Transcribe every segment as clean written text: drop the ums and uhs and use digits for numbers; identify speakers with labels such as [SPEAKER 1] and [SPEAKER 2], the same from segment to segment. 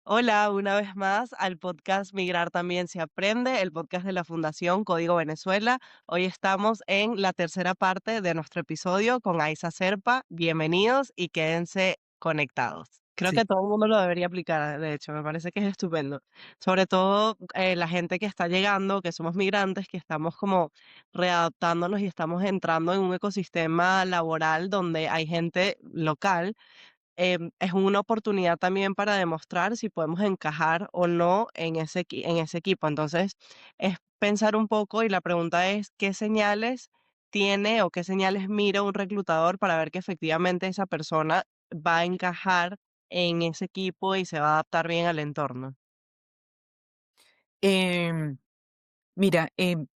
[SPEAKER 1] Hola, una vez más al podcast Migrar también se aprende, el podcast de la Fundación Código Venezuela. Hoy estamos en la tercera parte de nuestro episodio con Aiza Serpa. Bienvenidos y quédense conectados. Creo
[SPEAKER 2] Sí.
[SPEAKER 1] que todo el mundo lo debería aplicar, de hecho, me parece que es estupendo. Sobre todo la gente que está llegando, que somos migrantes, que estamos como readaptándonos y estamos entrando en un ecosistema laboral donde hay gente local. Es una oportunidad también para demostrar si podemos encajar o no en en ese equipo. Entonces, es pensar un poco y la pregunta es, ¿qué señales tiene o qué señales mira un reclutador para ver que efectivamente esa persona va a encajar en ese equipo y se va a adaptar bien al entorno?
[SPEAKER 2] Em, mira, el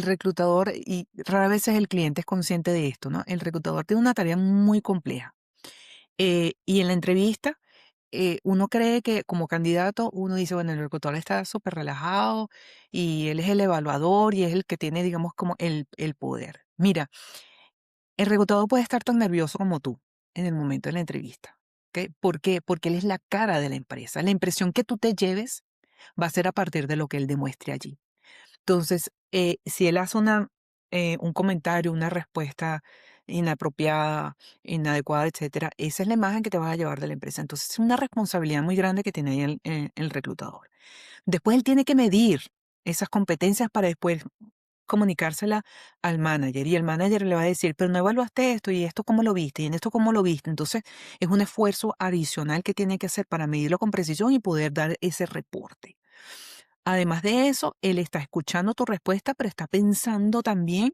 [SPEAKER 2] reclutador, y rara vez el cliente es consciente de esto, ¿no? El reclutador tiene una tarea muy compleja. Y en la entrevista, uno cree que como candidato, uno dice, bueno, el reclutador está súper relajado y él es el evaluador y es el que tiene, digamos, como el poder. Mira, el reclutador puede estar tan nervioso como tú en el momento de la entrevista. ¿Ok? ¿Por qué? Porque él es la cara de la empresa. La impresión que tú te lleves va a ser a partir de lo que él demuestre allí. Entonces, si él hace un comentario, una respuesta inapropiada, inadecuada, etcétera, esa es la imagen que te vas a llevar de la empresa. Entonces, es una responsabilidad muy grande que tiene ahí el reclutador. Después, él tiene que medir esas competencias para después comunicársela al manager y el manager le va a decir, pero no evaluaste esto y esto cómo lo viste y en esto cómo lo viste. Entonces, es un esfuerzo adicional que tiene que hacer para medirlo con precisión y poder dar ese reporte. Además de eso, él está escuchando tu respuesta, pero está pensando también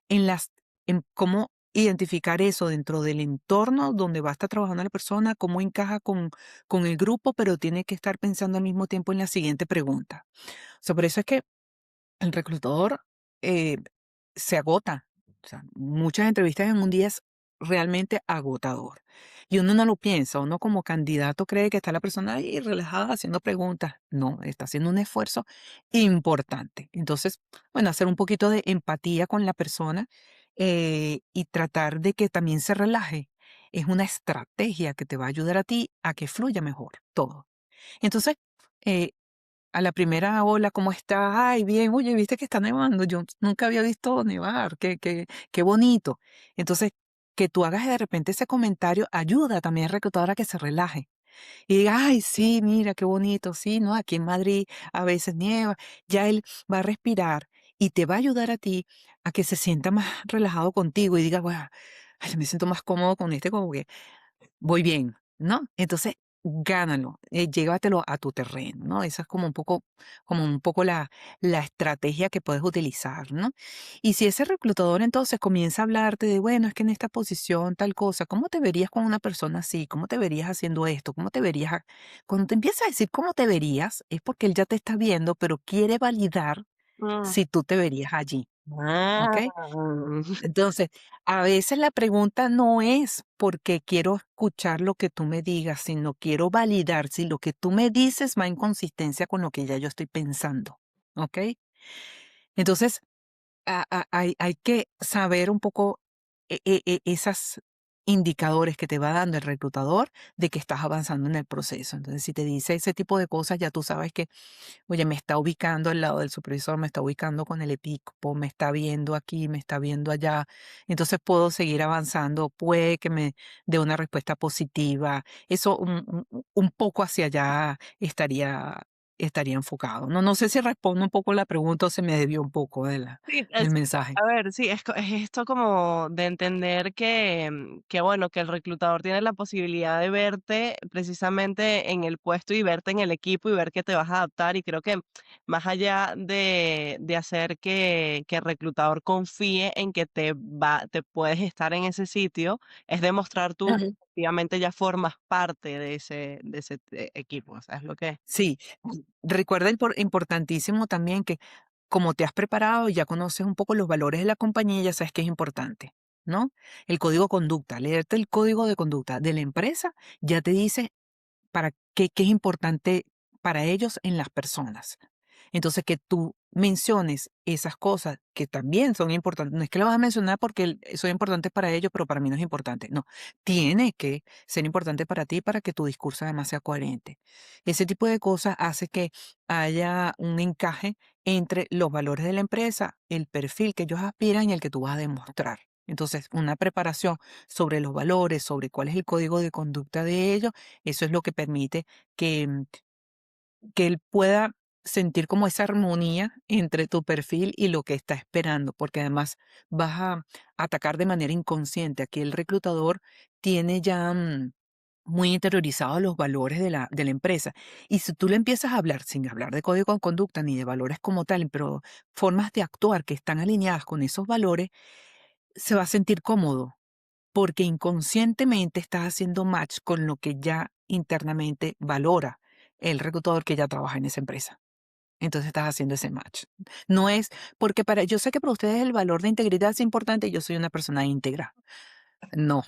[SPEAKER 2] en cómo identificar eso dentro del entorno donde va a estar trabajando la persona, cómo encaja con el grupo, pero tiene que estar pensando al mismo tiempo en la siguiente pregunta. O sea, por eso es que el reclutador eh, se agota. O sea, muchas entrevistas en un día es realmente agotador. Y uno no lo piensa, uno como candidato cree que está la persona ahí relajada haciendo preguntas. No, está haciendo un esfuerzo importante. Entonces, bueno, hacer un poquito de empatía con la persona y tratar de que también se relaje. Es una estrategia que te va a ayudar a ti a que fluya mejor todo. Entonces, eh, a la primera ola, ¿cómo estás? Ay, bien, oye, viste que está nevando. Yo nunca había visto nevar, qué bonito. Entonces, que tú hagas de repente ese comentario ayuda también al reclutador a que se relaje y diga, ay, sí, mira, qué bonito, sí, ¿no? Aquí en Madrid a veces nieva. Ya él va a respirar y te va a ayudar a ti a que se sienta más relajado contigo y diga, bueno, ay, me siento más cómodo con este, como que voy bien, ¿no? Entonces, gánalo, llévatelo a tu terreno, ¿no? Esa es como un poco la estrategia que puedes utilizar, ¿no? Y si ese reclutador entonces comienza a hablarte de, bueno, es que en esta posición tal cosa, ¿cómo te verías con una persona así? ¿Cómo te verías haciendo esto? ¿Cómo te verías? Cuando te empieza a decir cómo te verías, es porque él ya te está viendo, pero quiere validar
[SPEAKER 1] Mm.
[SPEAKER 2] si tú te verías allí, ¿ok?
[SPEAKER 1] Ah,
[SPEAKER 2] Entonces, a veces la pregunta no es porque quiero escuchar lo que tú me digas, sino quiero validar si lo que tú me dices va en consistencia con lo que ya yo estoy pensando, ¿ok? Entonces, hay que saber un poco esas indicadores que te va dando el reclutador de que estás avanzando en el proceso. Entonces, si te dice ese tipo de cosas, ya tú sabes que oye, me está ubicando al lado del supervisor, me está ubicando con el equipo, me está viendo aquí, me está viendo allá. Entonces puedo seguir avanzando, puede que me dé una respuesta positiva. Eso un poco hacia allá estaría enfocado. No, no sé si respondo un poco la pregunta o se me desvió un poco
[SPEAKER 1] Sí,
[SPEAKER 2] del
[SPEAKER 1] es
[SPEAKER 2] mensaje.
[SPEAKER 1] a ver, sí, es esto como de entender que, que bueno, que el reclutador tiene la posibilidad de verte precisamente en el puesto y verte en el equipo y ver que te vas a adaptar. Y creo que más allá de hacer que el reclutador confíe en que te puedes estar en ese sitio, es demostrar tú que
[SPEAKER 2] Ujú.
[SPEAKER 1] efectivamente ya formas parte de ese equipo. O sea, es lo que...
[SPEAKER 2] Sí, recuerda importantísimo también que como te has preparado y ya conoces un poco los valores de la compañía, ya sabes que es importante, ¿no? El código de conducta, leerte el código de conducta de la empresa ya te dice para qué es importante para ellos en las personas. Entonces, que tú menciones esas cosas que también son importantes. No es que lo vas a mencionar porque son importantes para ellos, pero para mí no es importante. No, tiene que ser importante para ti para que tu discurso además sea coherente. Ese tipo de cosas hace que haya un encaje entre los valores de la empresa, el perfil que ellos aspiran y el que tú vas a demostrar. Entonces, una preparación sobre los valores, sobre cuál es el código de conducta de ellos, eso es lo que permite que que él pueda sentir como esa armonía entre tu perfil y lo que está esperando, porque además vas a atacar de manera inconsciente. Aquí el reclutador tiene ya muy interiorizados los valores de la empresa. Y si tú le empiezas a hablar, sin hablar de código de conducta ni de valores como tal, pero formas de actuar que están alineadas con esos valores, se va a sentir cómodo porque inconscientemente estás haciendo match con lo que ya internamente valora el reclutador que ya trabaja en esa empresa. Entonces estás haciendo ese match. No es porque yo sé que para ustedes el valor de integridad es importante y yo soy una persona íntegra. No,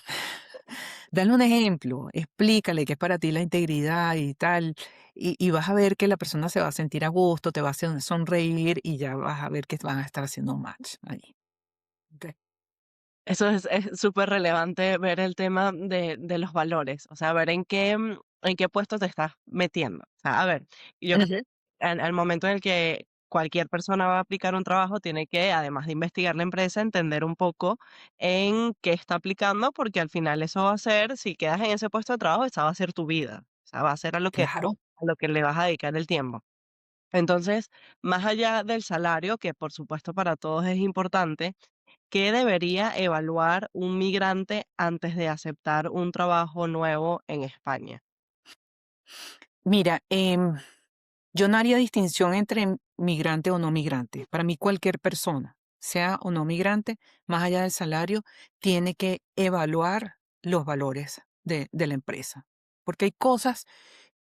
[SPEAKER 2] dale un ejemplo, explícale qué es para ti la integridad y tal, y vas a ver que la persona se va a sentir a gusto, te va a hacer sonreír y ya vas a ver que van a estar haciendo un match ahí. ¿Ok?
[SPEAKER 1] Eso es súper relevante ver el tema de los valores, o sea, ver en qué puesto te estás metiendo. O sea, a ver, yo creo
[SPEAKER 2] Ujú.
[SPEAKER 1] que al momento en el que cualquier persona va a aplicar un trabajo, tiene que, además de investigar la empresa, entender un poco en qué está aplicando, porque al final eso va a ser, si quedas en ese puesto de trabajo, esa va a ser tu vida. O sea, va a ser
[SPEAKER 2] Claro.
[SPEAKER 1] a lo que le vas a dedicar el tiempo. Entonces, más allá del salario, que por supuesto para todos es importante, ¿qué debería evaluar un migrante antes de aceptar un trabajo nuevo en España?
[SPEAKER 2] Mira, yo no haría distinción entre migrante o no migrante. Para mí, cualquier persona, sea o no migrante, más allá del salario, tiene que evaluar los valores de la empresa. Porque hay cosas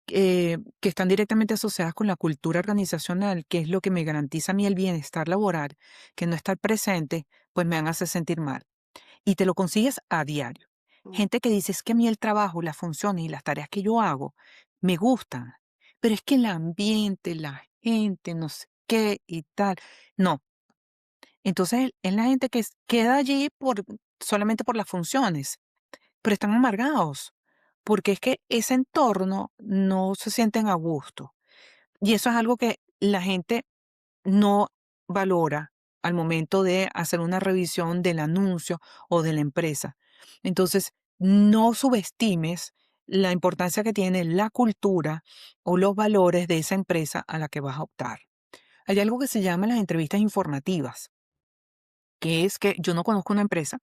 [SPEAKER 2] que están directamente asociadas con la cultura organizacional, que es lo que me garantiza a mí el bienestar laboral, que no estar presente, pues me van a hacer sentir mal. Y te lo consigues a diario.
[SPEAKER 1] Mm.
[SPEAKER 2] Gente que dice, es que a mí el trabajo, las funciones y las tareas que yo hago me gustan, pero es que el ambiente, la gente, no sé qué y tal. No. Entonces es la gente que queda allí solamente por las funciones, pero están amargados, porque es que ese entorno no se sienten a gusto. Y eso es algo que la gente no valora al momento de hacer una revisión del anuncio o de la empresa. Entonces, no subestimes la importancia que tiene la cultura o los valores de esa empresa a la que vas a optar. Hay algo que se llama las entrevistas informativas, que es que yo no conozco una empresa,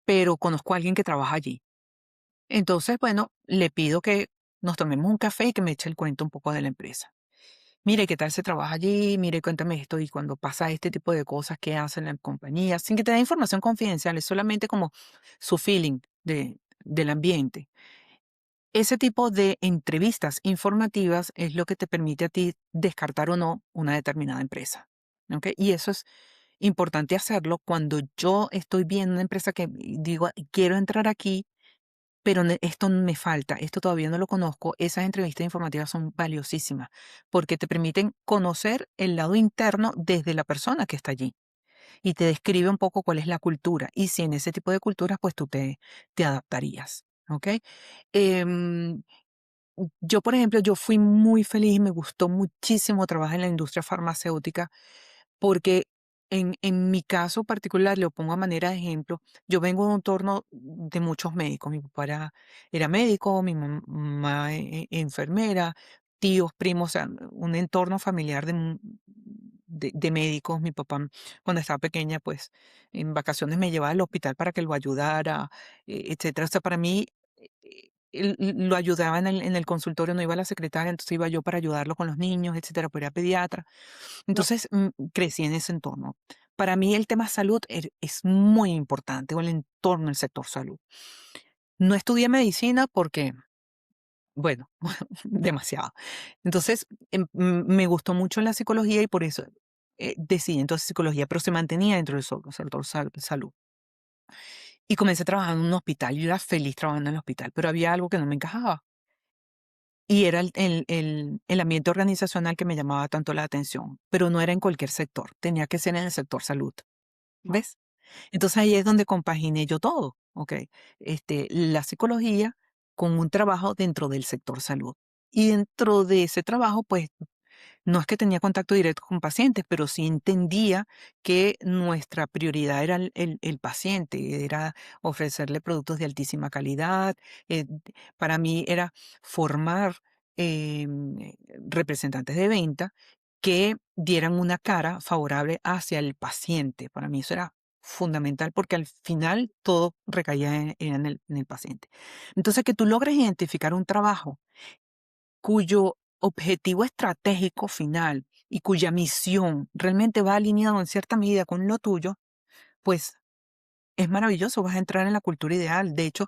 [SPEAKER 2] pero conozco a alguien que trabaja allí. Entonces, bueno, le pido que nos tomemos un café y que me eche el cuento un poco de la empresa. Mire, ¿qué tal se trabaja allí? Mire, cuéntame esto. Y cuando pasa este tipo de cosas, ¿qué hacen la compañía? Sin que te dé información confidencial, es solamente como su feeling del ambiente. Ese tipo de entrevistas informativas es lo que te permite a ti descartar o no una determinada empresa. ¿Ok? Y eso es importante hacerlo cuando yo estoy viendo una empresa que digo, quiero entrar aquí, pero esto me falta, esto todavía no lo conozco. Esas entrevistas informativas son valiosísimas porque te permiten conocer el lado interno desde la persona que está allí y te describe un poco cuál es la cultura y si en ese tipo de culturas pues tú te adaptarías. ¿Ok? Em, yo, por ejemplo, yo fui muy feliz, me gustó muchísimo trabajar en la industria farmacéutica porque en mi caso particular, lo pongo a manera de ejemplo, yo vengo de un entorno de muchos médicos. Mi papá era médico, mi mamá enfermera, tíos, primos, o sea, un entorno familiar de médicos. Mi papá, cuando estaba pequeña, pues en vacaciones me llevaba al hospital para que lo ayudara, etcétera. O sea, para mí, lo ayudaba en el consultorio, no iba a la secretaria, entonces iba yo para ayudarlo con los niños, etcétera, pero era pediatra.
[SPEAKER 1] No,
[SPEAKER 2] Entonces, crecí en ese entorno. Para mí el tema salud es muy importante, o el entorno del sector salud. No estudié medicina porque, bueno, demasiado. Entonces, me gustó mucho la psicología y por eso decidí entonces psicología, pero se mantenía dentro del sector salud. Y comencé trabajando en un hospital. Yo era feliz trabajando en el hospital, pero había algo que no me encajaba. y era el ambiente organizacional que me llamaba tanto la atención, pero no era en cualquier sector, tenía que ser en el sector salud,
[SPEAKER 1] Wow.
[SPEAKER 2] ¿ves? Entonces ahí es donde compaginé yo todo, ¿ok? La psicología con un trabajo dentro del sector salud. Y dentro de ese trabajo, pues no es que tenía contacto directo con pacientes, pero sí entendía que nuestra prioridad era el paciente, era ofrecerle productos de altísima calidad. Para mí era formar representantes de venta que dieran una cara favorable hacia el paciente. Para mí eso era fundamental porque al final todo recaía en el paciente. Entonces, que tú logres identificar un trabajo cuyo objetivo estratégico final y cuya misión realmente va alineado en cierta medida con lo tuyo, pues es maravilloso, vas a entrar en la cultura ideal. De hecho,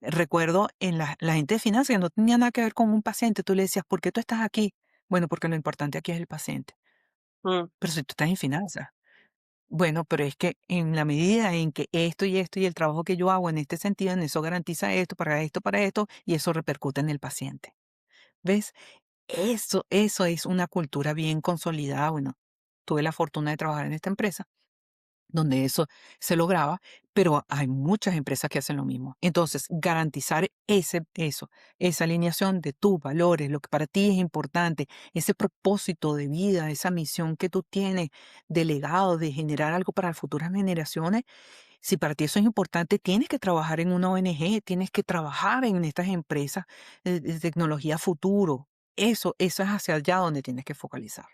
[SPEAKER 2] recuerdo en la gente de finanzas que no tenía nada que ver con un paciente, tú le decías, ¿por qué tú estás aquí? Bueno, porque lo importante aquí es el paciente.
[SPEAKER 1] Mm.
[SPEAKER 2] Pero si tú estás en finanzas, bueno, pero es que en la medida en que esto y el trabajo que yo hago en este sentido, en eso garantiza para esto, y eso repercute en el paciente. ¿Ves? Eso es una cultura bien consolidada. Bueno, tuve la fortuna de trabajar en esta empresa donde eso se lograba, pero hay muchas empresas que hacen lo mismo. Entonces, garantizar esa alineación de tus valores, lo que para ti es importante, ese propósito de vida, esa misión que tú tienes de legado, de generar algo para las futuras generaciones, si para ti eso es importante, tienes que trabajar en una ONG, tienes que trabajar en estas empresas de tecnología futuro. Eso es hacia allá donde tienes que focalizar.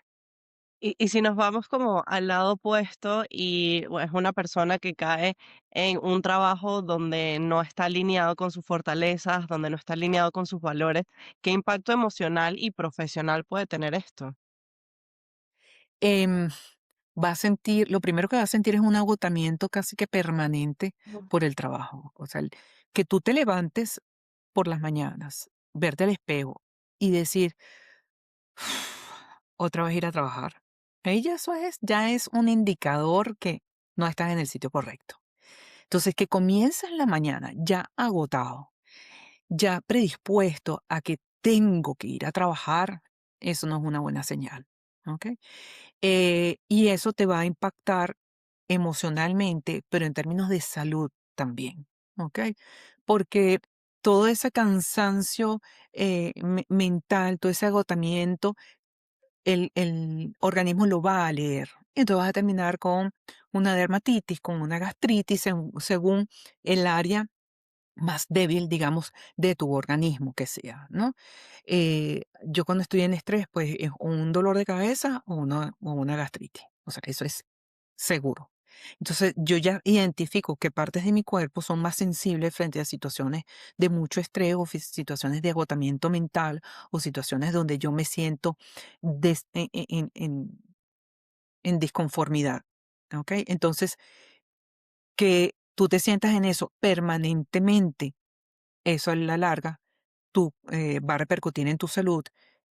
[SPEAKER 1] Y si nos vamos como al lado opuesto y es una persona que cae en un trabajo donde no está alineado con sus fortalezas, donde no está alineado con sus valores, ¿qué impacto emocional y profesional puede tener esto?
[SPEAKER 2] Em, Va a sentir, lo primero que va a sentir es un agotamiento casi que permanente
[SPEAKER 1] Ujú.
[SPEAKER 2] por el trabajo. O sea, que tú te levantes por las mañanas, verte al espejo y decir, otra vez ir a trabajar. Ahí ya es un indicador que no estás en el sitio correcto. Entonces, que comienzas la mañana ya agotado, ya predispuesto a que tengo que ir a trabajar, eso no es una buena señal. ¿Ok? Y eso te va a impactar emocionalmente, pero en términos de salud también. ¿Ok? Porque todo ese cansancio mental, todo ese agotamiento, el organismo lo va a leer. Entonces vas a terminar con una dermatitis, con una gastritis, según el área más débil, digamos, de tu organismo que sea, ¿no? Yo cuando estoy en estrés, pues es o un dolor de cabeza o una gastritis. O sea, eso es seguro. Entonces, yo ya identifico qué partes de mi cuerpo son más sensibles frente a situaciones de mucho estrés o situaciones de agotamiento mental o situaciones donde yo me siento en disconformidad. ¿Ok? Entonces, que tú te sientas en eso permanentemente, eso a la larga va a repercutir en tu salud,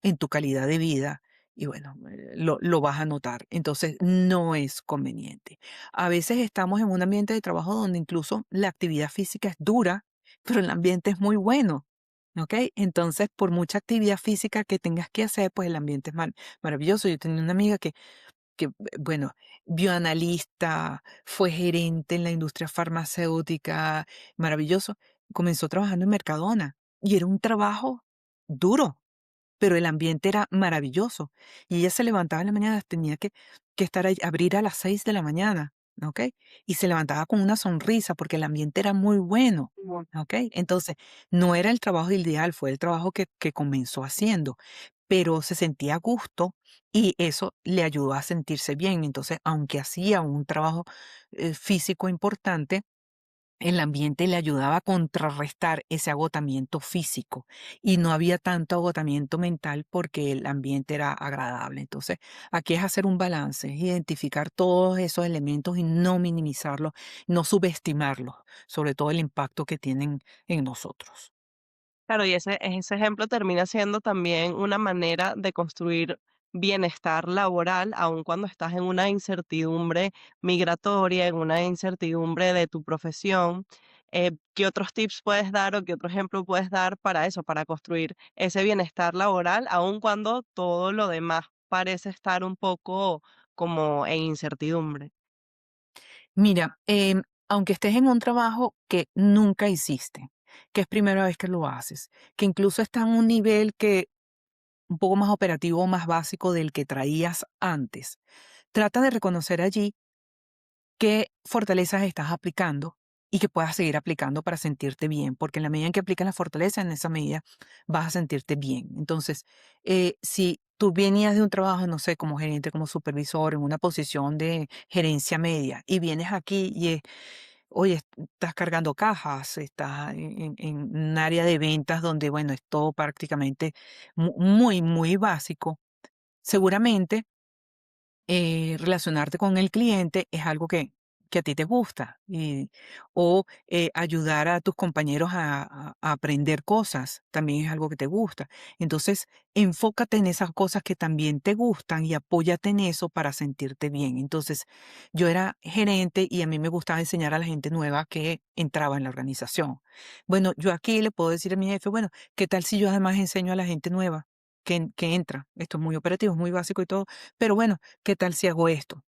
[SPEAKER 2] en tu calidad de vida y bueno, lo vas a notar. Entonces, no es conveniente. A veces estamos en un ambiente de trabajo donde incluso la actividad física es dura, pero el ambiente es muy bueno. ¿Ok? Entonces, por mucha actividad física que tengas que hacer, pues el ambiente es maravilloso. Yo tenía una amiga que, bueno, bioanalista, fue gerente en la industria farmacéutica, maravilloso. Comenzó trabajando en Mercadona y era un trabajo duro, pero el ambiente era maravilloso. Y ella se levantaba en la mañana, tenía que estar ahí, abrir a las 6 de la mañana, ¿ok? Y se levantaba con una sonrisa porque el ambiente era muy bueno, ¿ok? Entonces, no era el trabajo ideal, fue el trabajo que comenzó haciendo, pero se sentía a gusto y eso le ayudó a sentirse bien. Entonces, aunque hacía un trabajo físico importante, el ambiente le ayudaba a contrarrestar ese agotamiento físico y no había tanto agotamiento mental porque el ambiente era agradable. Entonces, aquí es hacer un balance, es identificar todos esos elementos y no minimizarlos, no subestimarlos, sobre todo el impacto que tienen en nosotros.
[SPEAKER 1] Claro, y ese ejemplo termina siendo también una manera de construir bienestar laboral, aun cuando estás en una incertidumbre migratoria, en una incertidumbre de tu profesión. ¿Qué otros tips puedes dar o qué otro ejemplo puedes dar para eso, para construir ese bienestar laboral, aun cuando todo lo demás parece estar un poco como en incertidumbre?
[SPEAKER 2] Mira, aunque estés en un trabajo que nunca hiciste, que es primera vez que lo haces, que incluso está en un nivel que un poco más operativo o más básico del que traías antes, trata de reconocer allí qué fortalezas estás aplicando y que puedas seguir aplicando para sentirte bien, porque en la medida en que aplicas la fortaleza, en esa medida vas a sentirte bien. Entonces, si tú venías de un trabajo, no sé, como gerente, como supervisor, en una posición de gerencia media, y vienes aquí y oye, estás cargando cajas, estás en un área de ventas donde, bueno, es todo prácticamente muy, muy básico, seguramente relacionarte con el cliente es algo que a ti te gusta o ayudar a tus compañeros a aprender cosas también es algo que te gusta. Entonces, enfócate en esas cosas que también te gustan y apóyate en eso para sentirte bien. Entonces, yo era gerente y a mí me gustaba enseñar a la gente nueva que entraba en la organización. Bueno, yo aquí le puedo decir a mi jefe, bueno, ¿qué tal si yo además enseño a la gente nueva que entra? Esto es muy operativo, es muy básico y todo, pero bueno, ¿qué tal si hago esto?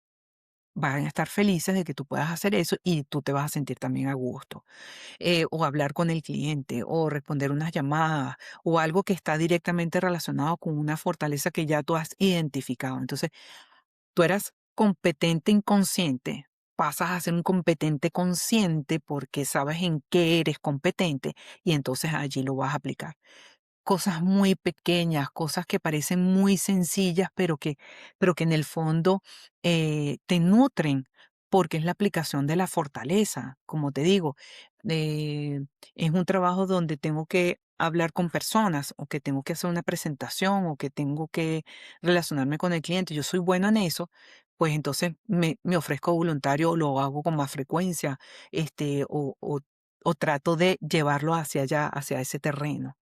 [SPEAKER 2] Van a estar felices de que tú puedas hacer eso y tú te vas a sentir también a gusto. O hablar con el cliente, o responder unas llamadas, o algo que está directamente relacionado con una fortaleza que ya tú has identificado. Entonces, tú eras competente inconsciente, pasas a ser un competente consciente porque sabes en qué eres competente y entonces allí lo vas a aplicar. Cosas muy pequeñas, cosas que parecen muy sencillas, pero que en el fondo te nutren, porque es la aplicación de la fortaleza. Como te digo, eh, es un trabajo donde tengo que hablar con personas, o que tengo que hacer una presentación, o que tengo que relacionarme con el cliente. Yo soy bueno en eso, pues entonces me ofrezco voluntario, o lo hago con más frecuencia, o trato de llevarlo hacia allá, hacia ese terreno.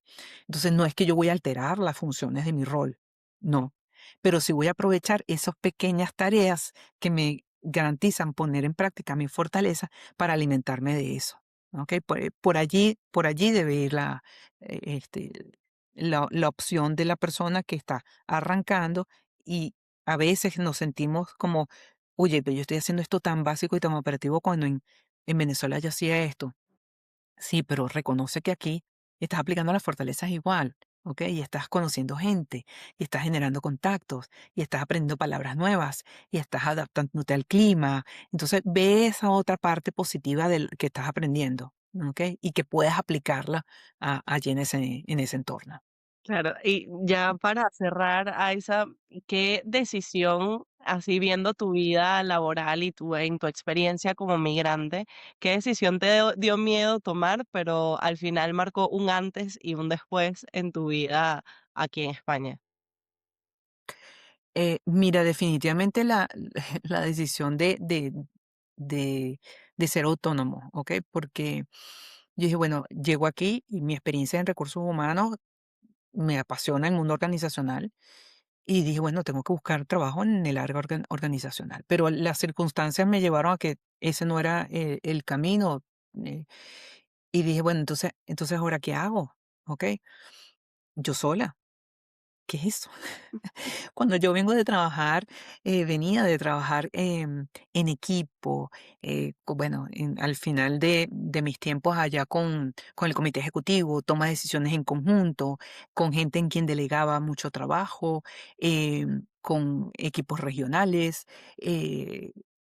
[SPEAKER 2] Entonces, no es que yo voy a alterar las funciones de mi rol, no, pero sí voy a aprovechar esas pequeñas tareas que me garantizan poner en práctica mi fortaleza para alimentarme de eso. ¿Ok? Por allí debe ir la opción de la persona que está arrancando y a veces nos sentimos como, oye, pero yo estoy haciendo esto tan básico y tan operativo cuando en Venezuela yo hacía esto. Sí, pero reconoce que aquí estás aplicando las fortalezas igual, ¿ok? Y estás conociendo gente, y estás generando contactos, y estás aprendiendo palabras nuevas, y estás adaptándote al clima. Entonces, ve esa otra parte positiva del que estás aprendiendo, ¿ok? Y que puedes aplicarla allí en ese entorno.
[SPEAKER 1] Claro, y ya para cerrar, Aisa, ¿qué decisión, así viendo tu vida laboral y en tu experiencia como migrante, qué decisión te dio miedo tomar, pero al final marcó un antes y un después en tu vida aquí en España?
[SPEAKER 2] Mira, definitivamente la decisión de, de ser autónomo, ¿ok? Porque yo dije, bueno, llego aquí y mi experiencia en recursos humanos me apasiona el mundo organizacional y dije, bueno, tengo que buscar trabajo en el área organizacional, pero las circunstancias me llevaron a que ese no era el camino. eh, y dije, bueno, entonces ¿ahora qué hago? ¿Ok? Yo sola. ¿Qué es eso? Cuando yo vengo de trabajar, venía de trabajar en equipo, bueno, al final de mis tiempos allá con el comité ejecutivo, toma decisiones en conjunto, con gente en quien delegaba mucho trabajo, con equipos regionales, eh,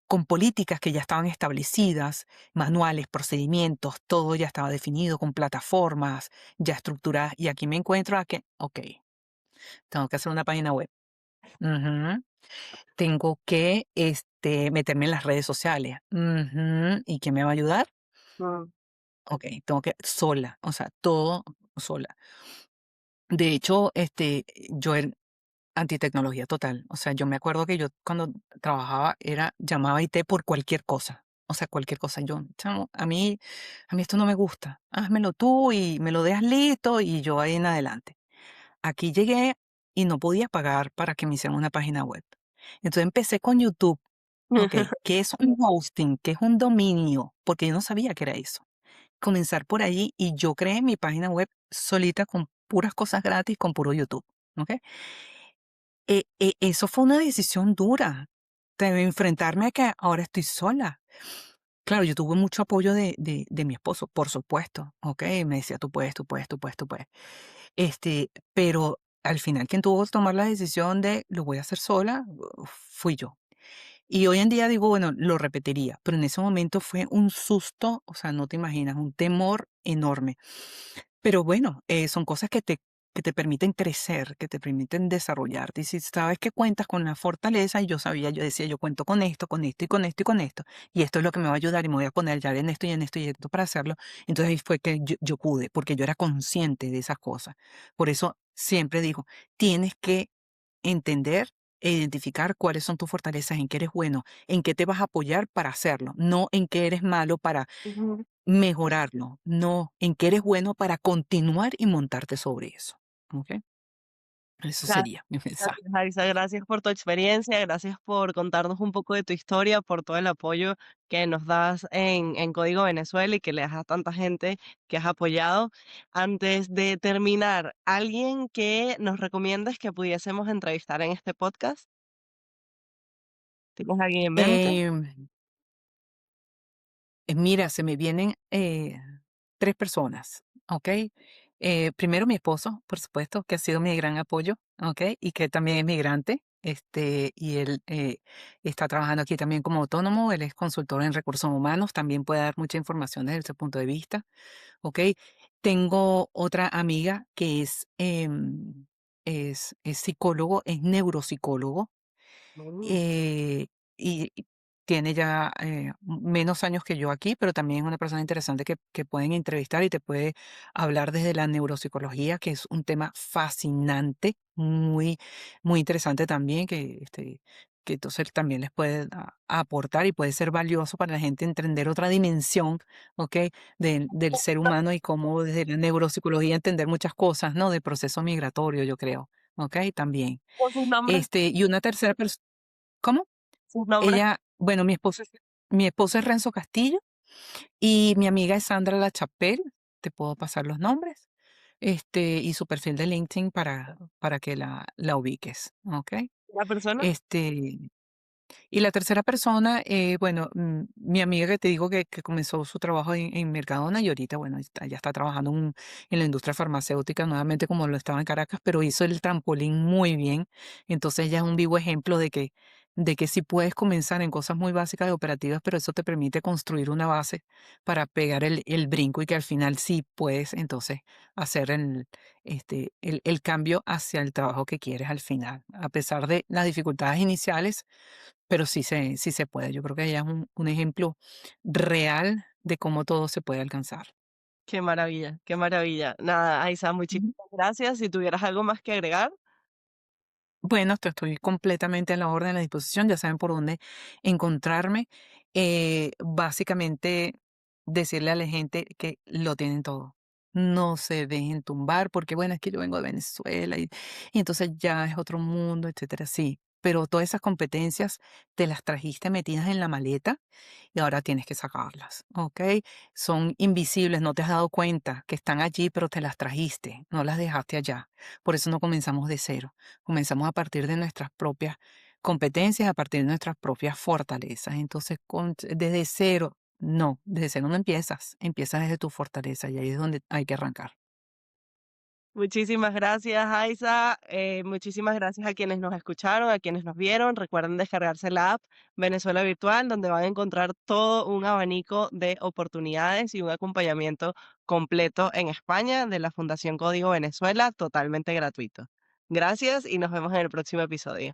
[SPEAKER 2] con políticas que ya estaban establecidas, manuales, procedimientos, todo ya estaba definido, con plataformas ya estructuradas. Y aquí me encuentro a que, ok, tengo que hacer una página web. Ujú. Tengo que, meterme en las redes sociales. Ujú. ¿Y quién me va a ayudar?
[SPEAKER 1] Mm.
[SPEAKER 2] Okey, tengo que sola, o sea, todo sola. De hecho, yo era antitecnología total. O sea, yo me acuerdo que yo cuando trabajaba llamaba a IT por cualquier cosa. O sea, cualquier cosa. Yo, chamo, a mí esto no me gusta. Házmelo tú y me lo dejas listo y yo ahí en adelante. Aquí llegué y no podía pagar para que me hicieran una página web. Entonces empecé con YouTube. Ok, ¿qué es un hosting? ¿Qué es un dominio? Porque yo no sabía qué era eso. comenzar por allí y yo creé mi página web solita con puras cosas gratis, con puro YouTube, ¿ok? Eso fue una decisión dura, de enfrentarme a que ahora estoy sola. Claro, yo tuve mucho apoyo de mi esposo, por supuesto, ¿ok? Me decía, tú puedes, tú puedes, tú puedes, tú puedes. Pero al final quien tuvo que tomar la decisión de lo voy a hacer sola, fui yo. Y hoy en día digo, bueno, lo repetiría, pero en ese momento fue un susto, o sea, no te imaginas, un temor enorme. Pero bueno, son cosas que te permiten crecer, que te permiten desarrollarte. Y si sabes que cuentas con la fortaleza, y yo sabía, yo decía, yo cuento con esto, con esto y con esto y con esto, y esto es lo que me va a ayudar y me voy a poner ya en esto y en esto y en esto para hacerlo. Entonces ahí fue que yo pude, porque yo era consciente de esas cosas. Por eso siempre digo, tienes que entender e identificar cuáles son tus fortalezas, en qué eres bueno, en qué te vas a apoyar para hacerlo, no en qué eres malo para
[SPEAKER 1] Ujú.
[SPEAKER 2] mejorarlo, no, en qué eres bueno para continuar y montarte sobre eso, ¿okey? Eso
[SPEAKER 1] Gracias,
[SPEAKER 2] sería mi mensaje.
[SPEAKER 1] gracias, Aixa, gracias por tu experiencia, gracias por contarnos un poco de tu historia, por todo el apoyo que nos das en Código Venezuela y que le das a tanta gente que has apoyado. Antes de terminar, ¿alguien que nos recomiendes que pudiésemos entrevistar en este podcast? ¿Tienes alguien en mente?
[SPEAKER 2] Em, Mira, se me vienen, 3 personas, ¿okey? Primero mi esposo, por supuesto, que ha sido mi gran apoyo, ¿okey? Y que también es migrante, y él, está trabajando aquí también como autónomo, él es consultor en recursos humanos, también puede dar mucha información desde ese punto de vista. ¿Ok? Tengo otra amiga que es psicólogo, es neuropsicólogo,
[SPEAKER 1] Mm.
[SPEAKER 2] eh, y tiene ya menos años que yo aquí, pero también es una persona interesante que pueden entrevistar y te puede hablar desde la neuropsicología, que es un tema fascinante, muy, muy interesante también, que entonces también les puede aportar y puede ser valioso para la gente entender otra dimensión, ¿ok? Del ser humano y cómo desde la neuropsicología entender muchas cosas, ¿no? Del proceso migratorio, yo creo, ¿ok? También.
[SPEAKER 1] ¿Con sus nombres?
[SPEAKER 2] Y una tercera persona. ¿Cómo?
[SPEAKER 1] ¿Sus nombres?
[SPEAKER 2] Ella, bueno, mi esposo es Renzo Castillo y mi amiga es Sandra Lachapelle, te puedo pasar los nombres, y su perfil de LinkedIn para que la ubiques, ¿ok?
[SPEAKER 1] ¿La persona?
[SPEAKER 2] Este, y la tercera persona, bueno, mi amiga que te digo que comenzó su trabajo en Mercadona y ahorita, bueno, ya está trabajando en la industria farmacéutica nuevamente como lo estaba en Caracas, pero hizo el trampolín muy bien. Entonces ella es un vivo ejemplo de que sí puedes comenzar en cosas muy básicas y operativas, pero eso te permite construir una base para pegar el brinco y que al final sí puedes entonces hacer el cambio hacia el trabajo que quieres al final. A pesar de las dificultades iniciales, pero sí se puede. Yo creo que ella es un ejemplo real de cómo todo se puede alcanzar.
[SPEAKER 1] Qué maravilla, qué maravilla. Nada, Aixa,
[SPEAKER 2] Ujú.
[SPEAKER 1] muchísimas gracias. Si tuvieras algo más que agregar.
[SPEAKER 2] Bueno, estoy completamente a la orden, a la disposición, ya saben por dónde encontrarme. Básicamente, decirle a la gente que lo tienen todo. No se dejen tumbar, porque bueno, es que yo vengo de Venezuela y entonces ya es otro mundo, etcétera. Sí, pero todas esas competencias te las trajiste metidas en la maleta y ahora tienes que sacarlas, ¿ok? Son invisibles, no te has dado cuenta que están allí, pero te las trajiste, no las dejaste allá. Por eso no comenzamos de cero, comenzamos a partir de nuestras propias competencias, a partir de nuestras propias fortalezas. Entonces, desde cero, no, desde cero no empiezas, empiezas desde tu fortaleza y ahí es donde hay que arrancar.
[SPEAKER 1] Muchísimas gracias, Aiza. Muchísimas gracias a quienes nos escucharon, a quienes nos vieron. Recuerden descargarse la app Venezuela Virtual, donde van a encontrar todo un abanico de oportunidades y un acompañamiento completo en España de la Fundación Código Venezuela, totalmente gratuito. Gracias y nos vemos en el próximo episodio.